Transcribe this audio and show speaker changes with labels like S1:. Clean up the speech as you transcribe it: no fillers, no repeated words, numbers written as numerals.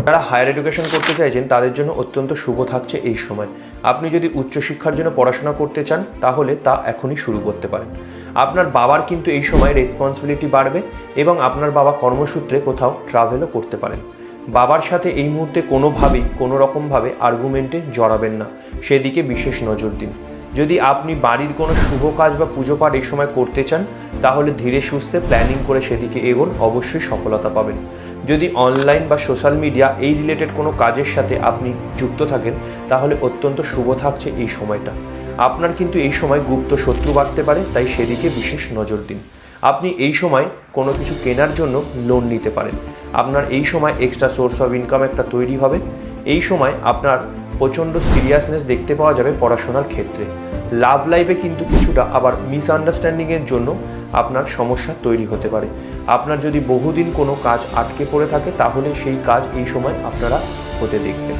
S1: যারা higher education করতে চাইছেন তাদের জন্য অত্যন্ত শুভ থাকছে এই সময়। আপনি যদি উচ্চশিক্ষার জন্য পড়াশোনা করতে চান তাহলে তা এখনই শুরু করতে পারেন। আপনার বাবার কিন্তু এই সময় রেসপন্সিবিলিটি বাড়বে এবং আপনার বাবা কর্মসূত্রে কোথাও ট্রাভেলও করতে পারেন। বাবার সাথে এই মুহূর্তে কোনোভাবেই কোনো রকমভাবে আর্গুমেন্টে জড়াবেন না, সেদিকে বিশেষ নজর দিন। যদি আপনি বাড়ির কোনো শুভ কাজ বা পুজো পাঠ এই সময় করতে চান তাহলে ধীরে সুস্থে প্ল্যানিং করে সেদিকে এগোন, অবশ্যই সফলতা পাবেন। যদি অনলাইন বা সোশ্যাল মিডিয়া এই রিলেটেড কোনো কাজের সাথে আপনি যুক্ত থাকেন তাহলে অত্যন্ত শুভ থাকছে এই সময়টা। আপনার কিন্তু এই সময় গুপ্ত শত্রু বাড়তে পারে, তাই সেদিকে বিশেষ নজর দিন। আপনি এই সময় কোনো কিছু কেনার জন্য লোন নিতে পারেন। আপনার এই সময় এক্সট্রা সোর্স অফ ইনকাম একটা তৈরি হবে। এই সময় আপনার প্রচণ্ড সিরিয়াসনেস দেখতে পাওয়া যাবে পড়াশোনার ক্ষেত্রে। লাভ লাইফে কিন্তু কিছুটা আবার মিসআন্ডারস্ট্যান্ডিংয়ের জন্য আপনার সমস্যা তৈরি হতে পারে। আপনার যদি বহুদিন কোনো কাজ আটকে পড়ে থাকে তাহলে সেই কাজ এই সময় আপনারা হতে দেখবেন।